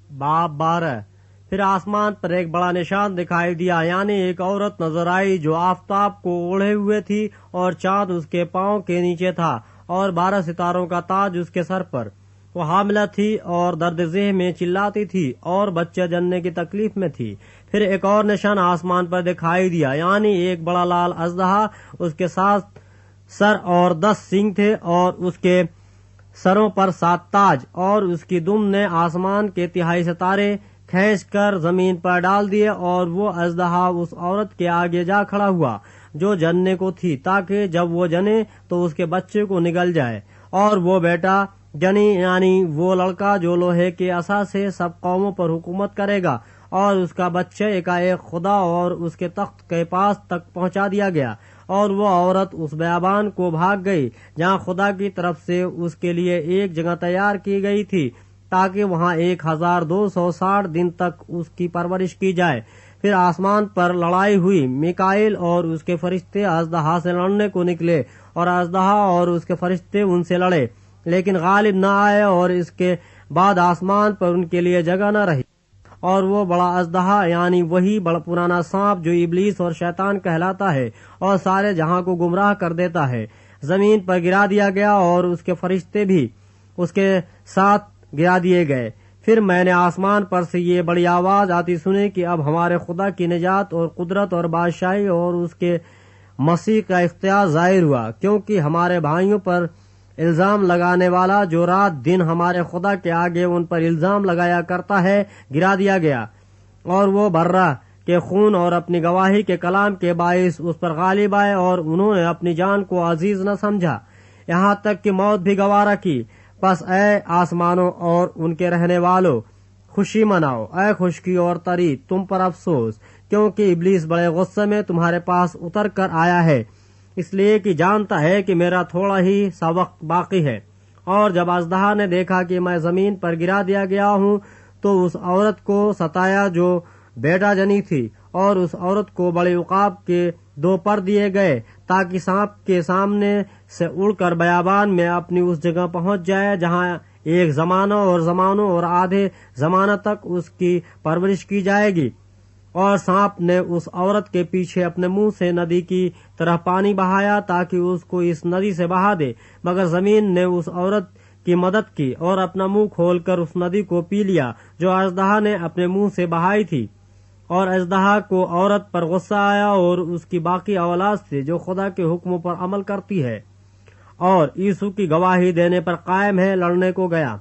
باب 12۔ پھر آسمان پر ایک بڑا نشان دکھائی دیا، یعنی ایک عورت نظر آئی جو آفتاب کو اوڑھے ہوئے تھی اور چاند اس کے پاؤں کے نیچے تھا اور 12 ستاروں کا تاج اس کے سر پر۔ وہ حاملہ تھی اور درد ذہ میں چلاتی تھی اور بچہ جننے کی تکلیف میں تھی۔ پھر ایک اور نشان آسمان پر دکھائی دیا، یعنی ایک بڑا لال اژدہا، اس کے 7 سر اور 10 سینگ تھے اور اس کے سروں پر 7 تاج، اور اس کی دم نے آسمان کے 3 ستارے کھینچ کر زمین پر ڈال دیے، اور وہ اژدہا اس عورت کے آگے جا کھڑا ہوا جو جننے کو تھی، تاکہ جب وہ جنے تو اس کے بچے کو نگل جائے۔ اور وہ بیٹا جنی، یعنی وہ لڑکا جو لوہے کے عصا سے سب قوموں پر حکومت کرے گا، اور اس کا بچہ ایک خدا اور اس کے تخت کے پاس تک پہنچا دیا گیا۔ اور وہ عورت اس بیابان کو بھاگ گئی جہاں خدا کی طرف سے اس کے لیے ایک جگہ تیار کی گئی تھی، تاکہ وہاں 1260 دن تک اس کی پرورش کی جائے۔ پھر آسمان پر لڑائی ہوئی، میکائیل اور اس کے فرشتے اژدہا سے لڑنے کو نکلے، اور اژدہا اور اس کے فرشتے ان سے لڑے، لیکن غالب نہ آئے، اور اس کے بعد آسمان پر ان کے لیے جگہ نہ رہی۔ اور وہ بڑا اژدہا، یعنی وہی بڑا پرانا سانپ جو ابلیس اور شیطان کہلاتا ہے اور سارے جہاں کو گمراہ کر دیتا ہے، زمین پر گرا دیا گیا، اور اس کے فرشتے بھی اس کے ساتھ گرا دیے گئے۔ پھر میں نے آسمان پر سے یہ بڑی آواز آتی سنی کہ اب ہمارے خدا کی نجات اور قدرت اور بادشاہی اور اس کے مسیح کا اختیار ظاہر ہوا، کیونکہ ہمارے بھائیوں پر الزام لگانے والا جو رات دن ہمارے خدا کے آگے ان پر الزام لگایا کرتا ہے، گرا دیا گیا، اور وہ برہ کے خون اور اپنی گواہی کے کلام کے باعث اس پر غالب آئے، اور انہوں نے اپنی جان کو عزیز نہ سمجھا، یہاں تک کہ موت بھی گوارا کی۔ پس اے آسمانوں اور ان کے رہنے والوں، خوشی مناؤ، اے خشکی اور تری تم پر افسوس، کیونکہ ابلیس بڑے غصے میں تمہارے پاس اتر کر آیا ہے، اس لیے کہ جانتا ہے کہ میرا تھوڑا ہی سا وقت باقی ہے۔ اور جب اژدہا نے دیکھا کہ میں زمین پر گرا دیا گیا ہوں، تو اس عورت کو ستایا جو بیٹا جنی تھی، اور اس عورت کو بڑے عقاب کے 2 پر دیے گئے، تاکہ سانپ کے سامنے سے اڑ کر بیابان میں اپنی اس جگہ پہنچ جائے جہاں ایک زمانہ اور زمانوں اور آدھے زمانہ تک اس کی پرورش کی جائے گی۔ اور سانپ نے اس عورت کے پیچھے اپنے منہ سے ندی کی طرح پانی بہایا تاکہ اس کو اس ندی سے بہا دے، مگر زمین نے اس عورت کی مدد کی اور اپنا منہ کھول کر اس ندی کو پی لیا جو اژدہا نے اپنے منہ سے بہائی تھی۔ اور اژدہا کو عورت پر غصہ آیا اور اس کی باقی اولاد سے جو خدا کے حکموں پر عمل کرتی ہے اور یسوع کی گواہی دینے پر قائم ہے، لڑنے کو گیا۔